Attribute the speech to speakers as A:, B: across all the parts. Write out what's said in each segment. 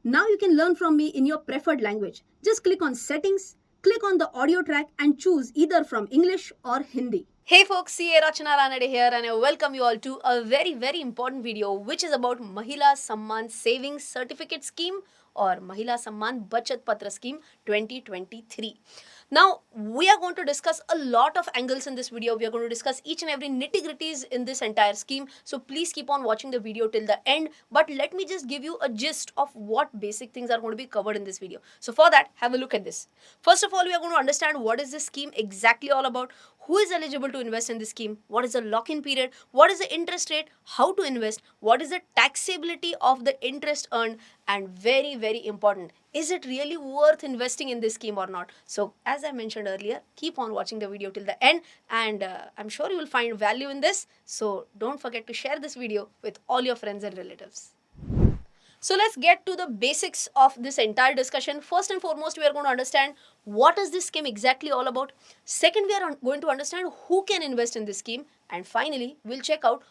A: Now you can learn from me in your preferred language. Just click on settings, click on the audio track and choose either from English or Hindi. Hey folks, CA Rachana Ranade here and I welcome you all to a very important video which is about Mahila Samman Savings Certificate Scheme or Mahila Samman Bachat Patra Scheme 2023. Now, we are going to discuss a lot of angles in this video. We are going to discuss each and every nitty-gritties in this entire scheme. So please keep on watching the video till the end. But let me just give you a gist of what basic things are going to be covered in this video. So for that, have a look at this. First of all, we are going to understand what is this scheme exactly all about, who is eligible to invest in this scheme, what is the lock-in period, what is the interest rate, how to invest, what is the taxability of the interest earned, and very important, is it really worth investing in this scheme or not? So as I mentioned earlier, keep on watching the video till the end and I'm sure you will find value in this. So don't forget to share this video with all your friends and relatives. So let's get to the basics of this entire discussion. First and foremost, we are going to understand what is this scheme exactly all about. Second, we are going to understand who can invest in this scheme. And finally, we'll check out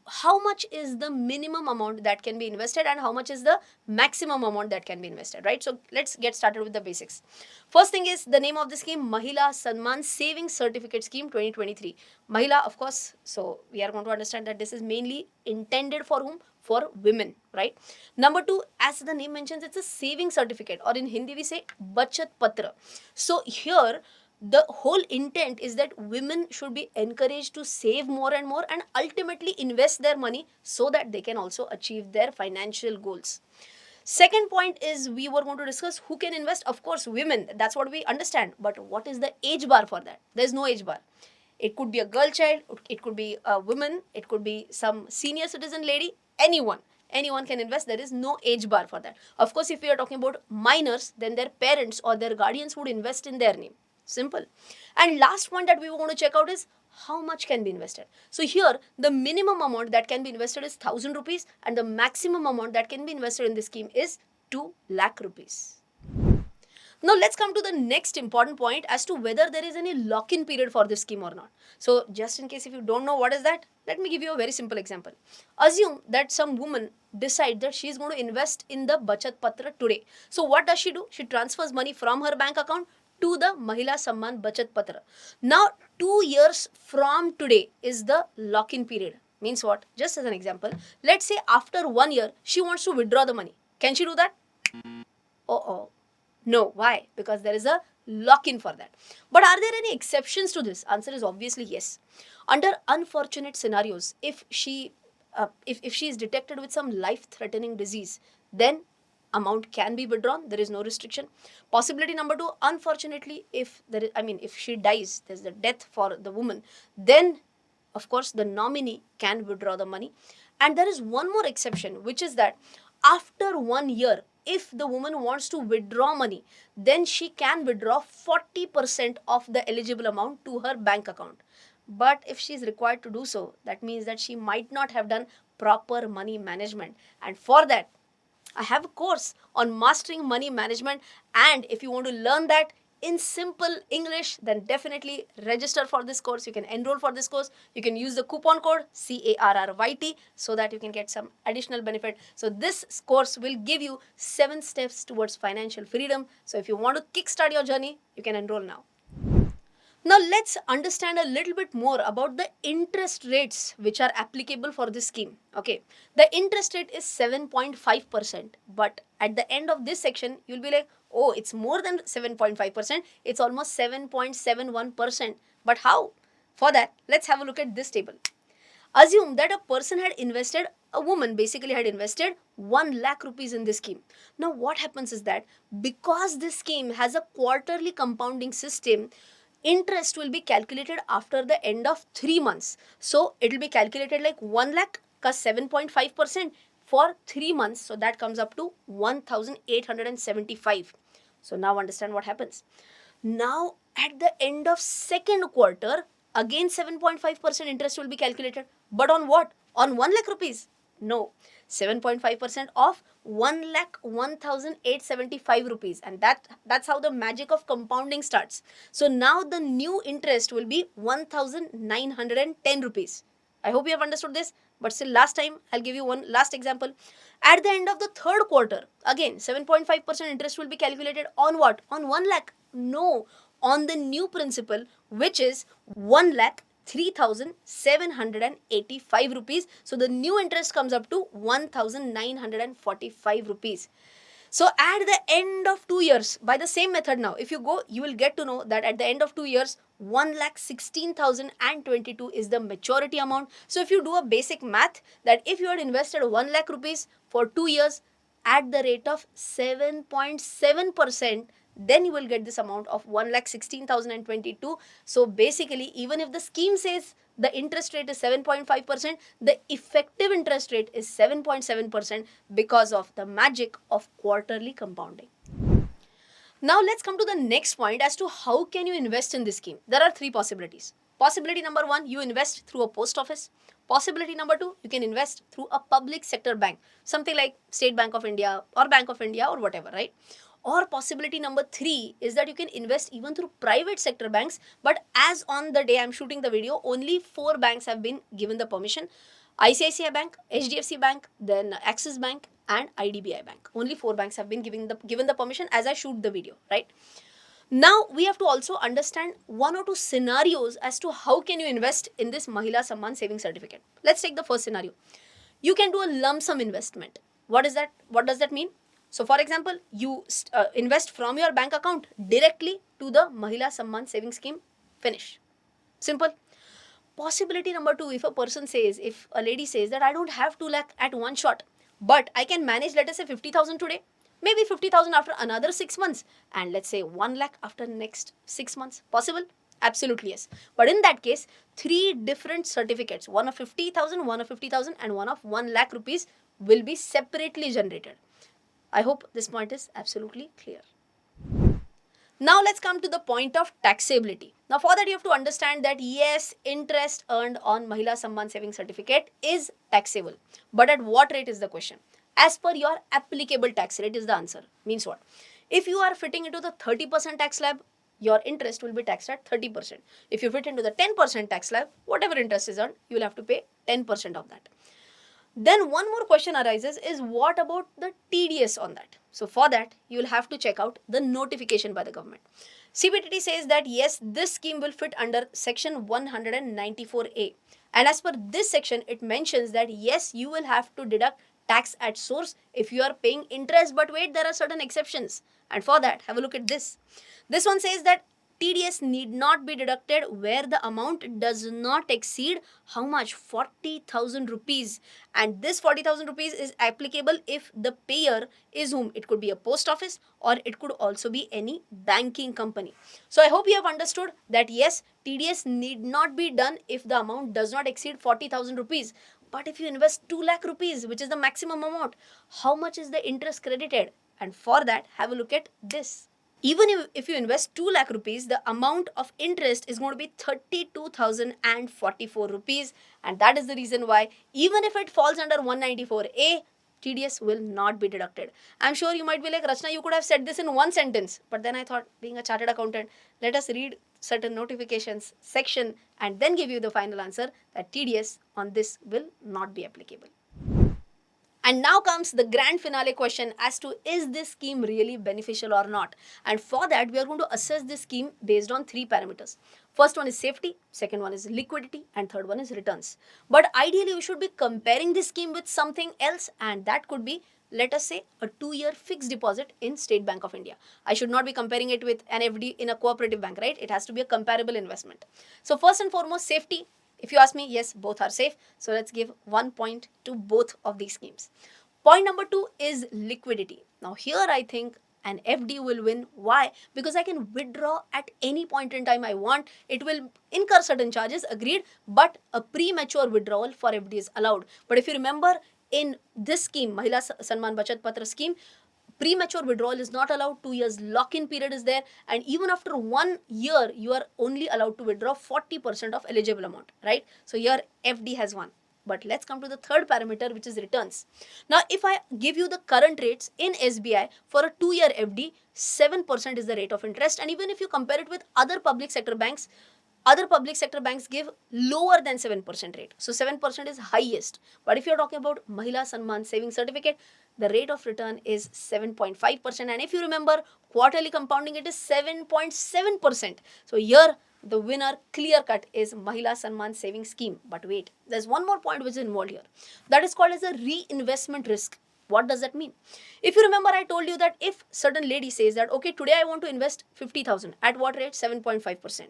A: how much is the minimum amount that can be invested and how much is the maximum amount that can be invested, right? So let's get started with the basics. First thing is the name of the scheme, Mahila Samman Savings Certificate Scheme 2023. Mahila, of course, so we are going to understand that this is mainly intended for whom? For women, right? Number two, as the name mentions, it's a saving certificate, or in Hindi we say Bachat Patra. So here the whole intent is that women should be encouraged to save more and more and ultimately invest their money so that they can also achieve their financial goals. Second point is we were going to discuss who can invest. Of course, women, that's what we understand. But what is the age bar for that? There's no age bar. It could be a girl child, it could be a woman, it could be some senior citizen lady, anyone can invest. There is no age bar for that. Of course, if we are talking about minors, then their parents or their guardians would invest in their name. Simple. And last point that we want to check out is how much can be invested. So here the minimum amount that can be invested is 1000 rupees and the maximum amount that can be invested in this scheme is 2 lakh rupees. Now let's come to the next important point as to whether there is any lock-in period for this scheme or not. So just in case if you don't know what is that, let me give you a very simple example. Assume that some woman decide that she is going to invest in the Bachat Patra today. So what does she do? She transfers money from her bank account to the Mahila Samman Bachat Patra. Now 2 years from today is the lock-in period. Means what? Just as an example, let's say after 1 year she wants to withdraw the money. Can she do that? Oh. No. Why? Because there is a lock-in for that. But are there any exceptions to this? Answer is obviously yes. Under unfortunate scenarios, if she is detected with some life-threatening disease, then amount can be withdrawn. There is no restriction. Possibility number two, unfortunately, if if she dies, there's the death for the woman, then of course the nominee can withdraw the money. And there is one more exception, which is that after 1 year, if the woman wants to withdraw money, then she can withdraw 40% of the eligible amount to her bank account. But if she is required to do so, that means that she might not have done proper money management. And for that, I have a course on mastering money management. And if you want to learn that in simple English, then definitely register for this course. You can enroll for this course. You can use the coupon code CARRYT so that you can get some additional benefit. So this course will give you 7 steps towards financial freedom. So if you want to kickstart your journey, you can enroll now. Now let's understand a little bit more about the interest rates which are applicable for this scheme. Okay, the interest rate is 7.5%, but at the end of this section, you'll be like, oh, it's more than 7.5%, it's almost 7.71%. But how? For that, let's have a look at this table. Assume that a person had invested, a woman basically had invested 1 lakh rupees in this scheme. Now what happens is that because this scheme has a quarterly compounding system, interest will be calculated after the end of 3 months. So it will be calculated like 1 lakh ka 7.5% for 3 months. So that comes up to 1875. So now understand what happens. Now at the end of second quarter, again 7.5% interest will be calculated. But on what? On 1 lakh rupees? No. 7.5% of 1 lakh 1875 rupees, and that's how the magic of compounding starts. So now the new interest will be 1910 rupees. I hope you have understood this. But still, last time, I'll give you one last example. At the end of the third quarter, again, 7.5% interest will be calculated on what? On 1 lakh? No, on the new principal, which is 1 lakh 3,785 rupees. So the new interest comes up to 1,945 rupees. So at the end of 2 years, by the same method now, if you go, you will get to know that at the end of 2 years, 1,16,022 is the maturity amount. So if you do a basic math, that if you had invested 1 lakh rupees for 2 years at the rate of 7.7%, then you will get this amount of 1,16,022. So basically, even if the scheme says the interest rate is 7.5%, the effective interest rate is 7.7% because of the magic of quarterly compounding. Now let's come to the next point as to how can you invest in this scheme. There are three possibilities. Possibility number one, you invest through a post office. Possibility number two, you can invest through a public sector bank, something like State Bank of India or Bank of India or whatever, right? Or possibility number three is that you can invest even through private sector banks. But as on the day I'm shooting the video, only 4 banks have been given the permission. ICICI Bank, HDFC Bank, then Axis Bank and IDBI Bank. Only 4 banks have been given the permission as I shoot the video, right? Now we have to also understand one or two scenarios as to how can you invest in this Mahila Samman Saving Certificate. Let's take the first scenario. You can do a lump sum investment. What is that? What does that mean? So for example, you invest from your bank account directly to the Mahila Samman Saving Scheme. Finish. Simple. Possibility number two, if a lady says that I don't have 2 lakh at one shot, but I can manage, let us say 50,000 today, maybe 50,000 after another 6 months, and let's say 1 lakh after next 6 months. Possible? Absolutely yes. But in that case, 3 different certificates, one of 50,000, one of 50,000 and one of 1 lakh rupees will be separately generated. I hope this point is absolutely clear. Now let's come to the point of taxability. Now for that you have to understand that yes, interest earned on Mahila Samman Saving Certificate is taxable. But at what rate is the question? As per your applicable tax rate is the answer. Means what? If you are fitting into the 30% tax slab, your interest will be taxed at 30%. If you fit into the 10% tax slab, whatever interest is earned, you will have to pay 10% of that. Then one more question arises is what about the TDS on that? So for that, you will have to check out the notification by the government. CBTT says that yes, this scheme will fit under section 194A. And as per this section, it mentions that yes, you will have to deduct tax at source if you are paying interest. But wait, there are certain exceptions. And for that, have a look at this. This one says that TDS need not be deducted where the amount does not exceed how much? 40,000 rupees. And this 40,000 rupees is applicable if the payer is whom? It could be a post office or it could also be any banking company. So I hope you have understood that yes, TDS need not be done if the amount does not exceed 40,000 rupees. But if you invest 2 lakh rupees, which is the maximum amount, how much is the interest credited? And for that, have a look at this. Even if you invest 2 lakh rupees, the amount of interest is going to be 32,044 rupees. And that is the reason why even if it falls under 194A, TDS will not be deducted. I'm sure you might be like, Rachna, you could have said this in one sentence. But then I thought, being a chartered accountant, let us read certain notifications section and then give you the final answer that TDS on this will not be applicable. And now comes the grand finale question as to is this scheme really beneficial or not? And for that, we are going to assess this scheme based on 3 parameters. First one is safety, second one is liquidity, and third one is returns. But ideally, we should be comparing this scheme with something else, and that could be, let us say, a 2-year fixed deposit in State Bank of India. I should not be comparing it with an FD in a cooperative bank, right? It has to be a comparable investment. So first and foremost, safety. If you ask me, yes, both are safe. So let's give 1 point to both of these schemes. Point number 2 is liquidity. Now here I think an FD will win. Why? Because I can withdraw at any point in time I want. It will incur certain charges, agreed, but a premature withdrawal for FD is allowed. But if you remember, in this scheme, Mahila Samman Bachat Patra scheme, premature withdrawal is not allowed. 2 years lock-in period is there, and even after 1 year you are only allowed to withdraw 40% of eligible amount, right? So here FD has won. But let's come to the third parameter, which is returns. Now if I give you the current rates in SBI for a 2-year FD, 7% is the rate of interest, and even if you compare it with other public sector banks, Other public sector banks give lower than 7% rate. So 7% is highest. But if you're talking about Mahila Sanman Savings Certificate, the rate of return is 7.5%. And if you remember, quarterly compounding it is 7.7%. So here the winner clear cut is Mahila Sanman Savings Scheme. But wait, there's one more point which is involved here. That is called as a reinvestment risk. What does that mean? If you remember, I told you that if certain lady says that, okay, today I want to invest 50,000 at what rate? 7.5%.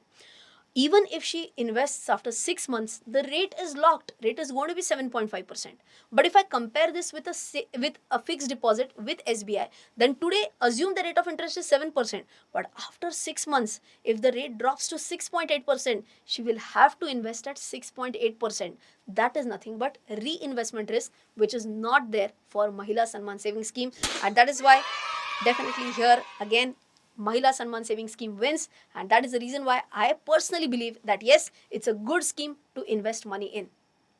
A: Even if she invests after 6 months, the rate is locked. Rate is going to be 7.5%. But if I compare this with a fixed deposit with SBI, then today assume the rate of interest is 7%. But after 6 months, if the rate drops to 6.8%, she will have to invest at 6.8%. That is nothing but reinvestment risk, which is not there for Mahila Sanman Savings Scheme. And that is why definitely here again Mahila Sanman Savings Scheme wins, and that is the reason why I personally believe that yes, it's a good scheme to invest money in.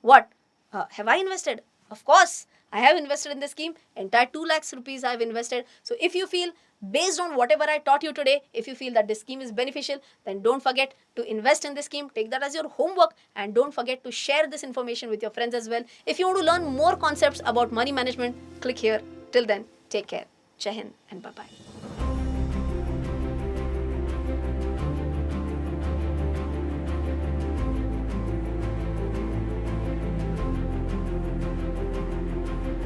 A: What? Have I invested? Of course, I have invested in this scheme. Entire 2 lakhs rupees I have invested. So if you feel, based on whatever I taught you today, if you feel that this scheme is beneficial, then don't forget to invest in this scheme. Take that as your homework, and don't forget to share this information with your friends as well. If you want to learn more concepts about money management, click here. Till then, take care. Jai Hind and bye-bye.